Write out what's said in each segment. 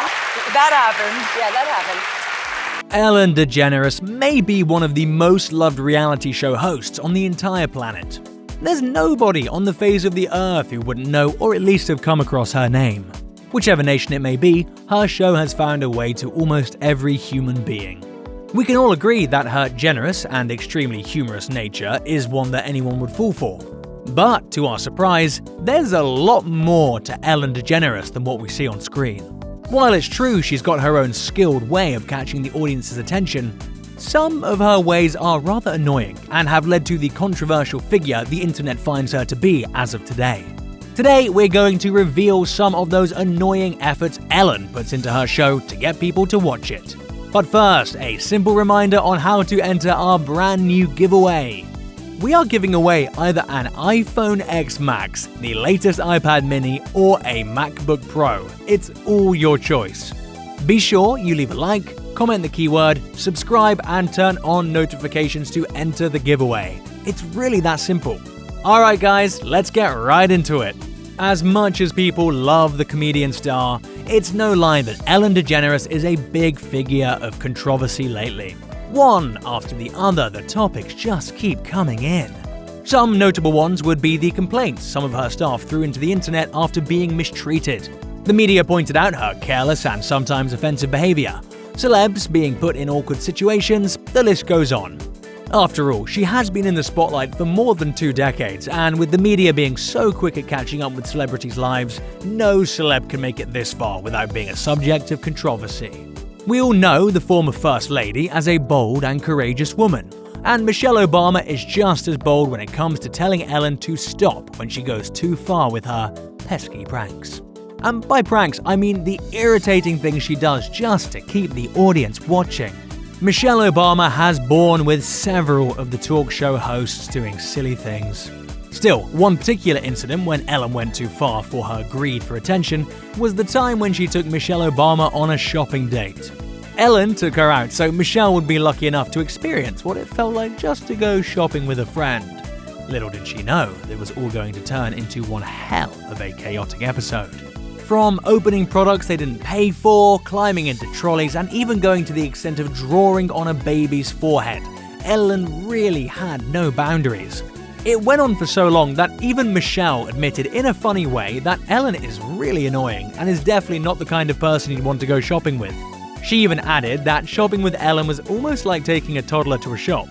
that happened. Yeah, that happened. Ellen DeGeneres may be one of the most loved reality show hosts on the entire planet. There's nobody on the face of the earth who wouldn't know or at least have come across her name. Whichever nation it may be, her show has found a way to almost every human being. We can all agree that her generous and extremely humorous nature is one that anyone would fall for. But, to our surprise, there's a lot more to Ellen DeGeneres than what we see on screen. While it's true she's got her own skilled way of catching the audience's attention, some of her ways are rather annoying and have led to the controversial figure the internet finds her to be as of today. Today, we're going to reveal some of those annoying efforts Ellen puts into her show to get people to watch it. But first, a simple reminder on how to enter our brand new giveaway. We are giving away either an iPhone X Max, the latest iPad mini, or a MacBook Pro. It's all your choice. Be sure you leave a like, comment the keyword, subscribe, and turn on notifications to enter the giveaway. It's really that simple. Alright guys, let's get right into it. As much as people love the comedian star, it's no lie that Ellen DeGeneres is a big figure of controversy lately. One after the other, the topics just keep coming in. Some notable ones would be the complaints some of her staff threw into the internet after being mistreated. The media pointed out her careless and sometimes offensive behavior, celebs being put in awkward situations, the list goes on. After all, she has been in the spotlight for more than 2 decades, and with the media being so quick at catching up with celebrities' lives, no celeb can make it this far without being a subject of controversy. We all know the former First Lady as a bold and courageous woman, and Michelle Obama is just as bold when it comes to telling Ellen to stop when she goes too far with her pesky pranks. And by pranks, I mean the irritating things she does just to keep the audience watching. Michelle Obama has borne with several of the talk show hosts doing silly things. Still, one particular incident when Ellen went too far for her greed for attention was the time when she took Michelle Obama on a shopping date. Ellen took her out so Michelle would be lucky enough to experience what it felt like just to go shopping with a friend. Little did she know it was all going to turn into one hell of a chaotic episode. From opening products they didn't pay for, climbing into trolleys, and even going to the extent of drawing on a baby's forehead, Ellen really had no boundaries. It went on for so long that even Michelle admitted in a funny way that Ellen is really annoying and is definitely not the kind of person you'd want to go shopping with. She even added that shopping with Ellen was almost like taking a toddler to a shop.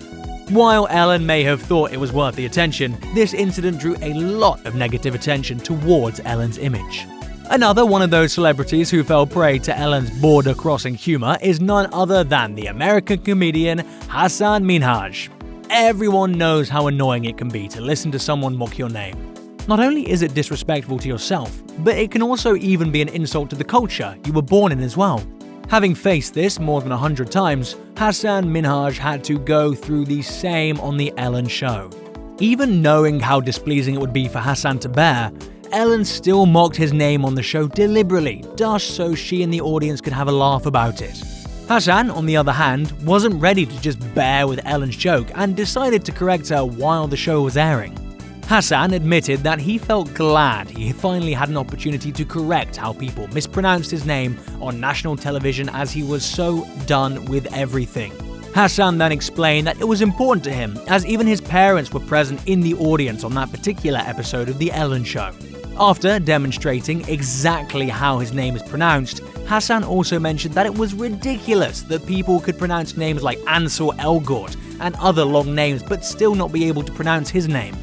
While Ellen may have thought it was worth the attention, this incident drew a lot of negative attention towards Ellen's image. Another one of those celebrities who fell prey to Ellen's border-crossing humor is none other than the American comedian Hasan Minhaj. Everyone knows how annoying it can be to listen to someone mock your name. Not only is it disrespectful to yourself, but it can also even be an insult to the culture you were born in as well. Having faced this more than 100 times, Hasan Minhaj had to go through the same on the Ellen show. Even knowing how displeasing it would be for Hasan to bear, Ellen still mocked his name on the show deliberately, just so she and the audience could have a laugh about it. Hasan, on the other hand, wasn't ready to just bear with Ellen's joke and decided to correct her while the show was airing. Hasan admitted that he felt glad he finally had an opportunity to correct how people mispronounced his name on national television, as he was so done with everything. Hasan then explained that it was important to him, as even his parents were present in the audience on that particular episode of The Ellen Show. After demonstrating exactly how his name is pronounced, Hasan also mentioned that it was ridiculous that people could pronounce names like Ansel Elgort and other long names but still not be able to pronounce his name.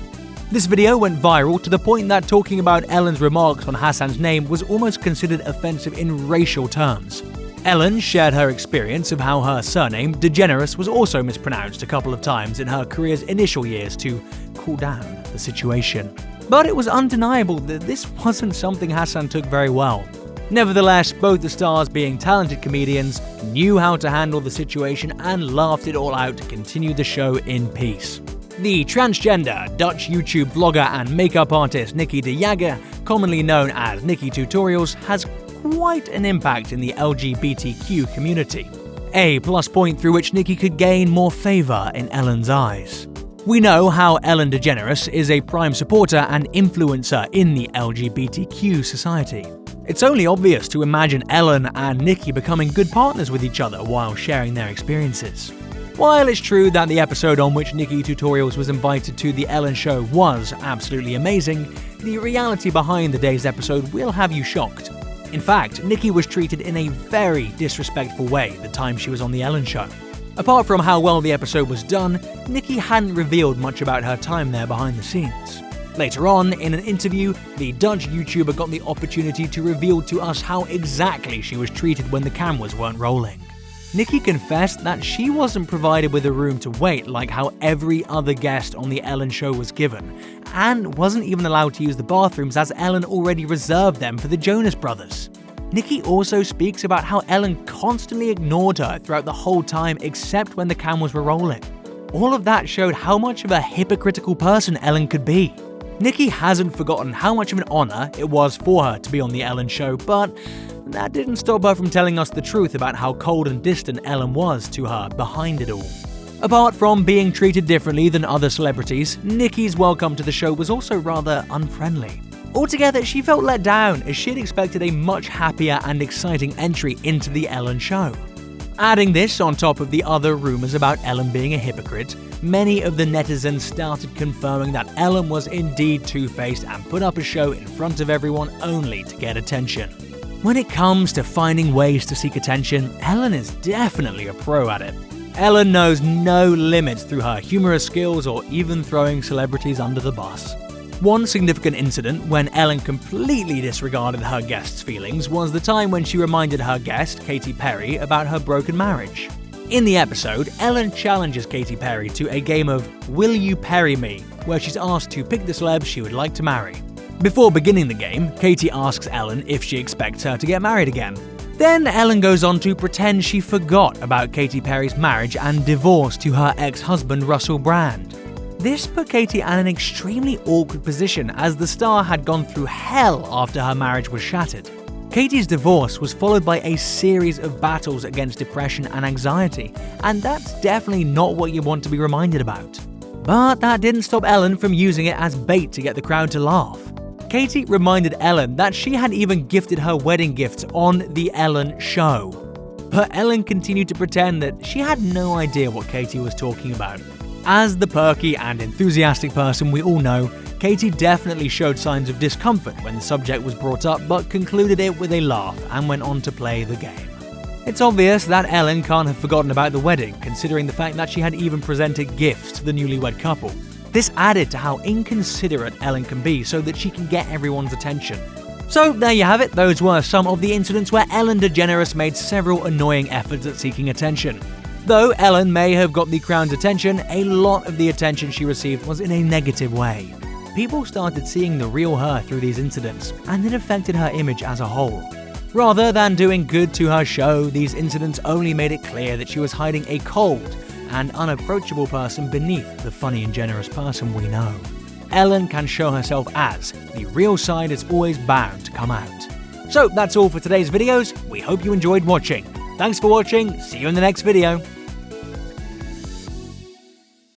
This video went viral to the point that talking about Ellen's remarks on Hasan's name was almost considered offensive in racial terms. Ellen shared her experience of how her surname, DeGeneres, was also mispronounced a couple of times in her career's initial years to cool down the situation. But it was undeniable that this wasn't something Hasan took very well. Nevertheless, both the stars, being talented comedians, knew how to handle the situation and laughed it all out to continue the show in peace. The transgender Dutch YouTube vlogger and makeup artist Nikki de Jager, commonly known as Nikki Tutorials, has quite an impact in the LGBTQ community. A plus point through which Nikki could gain more favor in Ellen's eyes. We know how Ellen DeGeneres is a prime supporter and influencer in the LGBTQ society. It's only obvious to imagine Ellen and Nikki becoming good partners with each other while sharing their experiences. While it's true that the episode on which Nikki Tutorials was invited to the Ellen Show was absolutely amazing, the reality behind the day's episode will have you shocked. In fact, Nikki was treated in a very disrespectful way the time she was on the Ellen Show. Apart from how well the episode was done, Nikki hadn't revealed much about her time there behind the scenes. Later on, in an interview, the Dutch YouTuber got the opportunity to reveal to us how exactly she was treated when the cameras weren't rolling. Nikki confessed that she wasn't provided with a room to wait like how every other guest on the Ellen Show was given, and wasn't even allowed to use the bathrooms as Ellen already reserved them for the Jonas Brothers. Nikki also speaks about how Ellen constantly ignored her throughout the whole time except when the cameras were rolling. All of that showed how much of a hypocritical person Ellen could be. Nikki hasn't forgotten how much of an honor it was for her to be on the Ellen Show, but that didn't stop her from telling us the truth about how cold and distant Ellen was to her behind it all. Apart from being treated differently than other celebrities, Nikki's welcome to the show was also rather unfriendly. Altogether, she felt let down as she'd expected a much happier and exciting entry into the Ellen Show. Adding this on top of the other rumors about Ellen being a hypocrite, many of the netizens started confirming that Ellen was indeed two-faced and put up a show in front of everyone only to get attention. When it comes to finding ways to seek attention, Ellen is definitely a pro at it. Ellen knows no limits through her humorous skills or even throwing celebrities under the bus. One significant incident when Ellen completely disregarded her guest's feelings was the time when she reminded her guest, Katy Perry, about her broken marriage. In the episode, Ellen challenges Katy Perry to a game of Will You Perry Me, where she's asked to pick the celeb she would like to marry. Before beginning the game, Katy asks Ellen if she expects her to get married again. Then Ellen goes on to pretend she forgot about Katy Perry's marriage and divorce to her ex-husband Russell Brand. This put Katy in an extremely awkward position as the star had gone through hell after her marriage was shattered. Katy's divorce was followed by a series of battles against depression and anxiety, and that's definitely not what you want to be reminded about. But that didn't stop Ellen from using it as bait to get the crowd to laugh. Katy reminded Ellen that she had even gifted her wedding gifts on the Ellen Show. But Ellen continued to pretend that she had no idea what Katy was talking about. As the perky and enthusiastic person we all know, Katy definitely showed signs of discomfort when the subject was brought up, but concluded it with a laugh and went on to play the game. It's obvious that Ellen can't have forgotten about the wedding, considering the fact that she had even presented gifts to the newlywed couple. This added to how inconsiderate Ellen can be so that she can get everyone's attention. So there you have it, those were some of the incidents where Ellen DeGeneres made several annoying efforts at seeking attention. Though Ellen may have got the crown's attention, a lot of the attention she received was in a negative way. People started seeing the real her through these incidents, and it affected her image as a whole. Rather than doing good to her show, these incidents only made it clear that she was hiding a cold and unapproachable person beneath the funny and generous person we know. Ellen can show herself as the real side is always bound to come out. So that's all for today's videos. We hope you enjoyed watching. Thanks for watching, see you in the next video.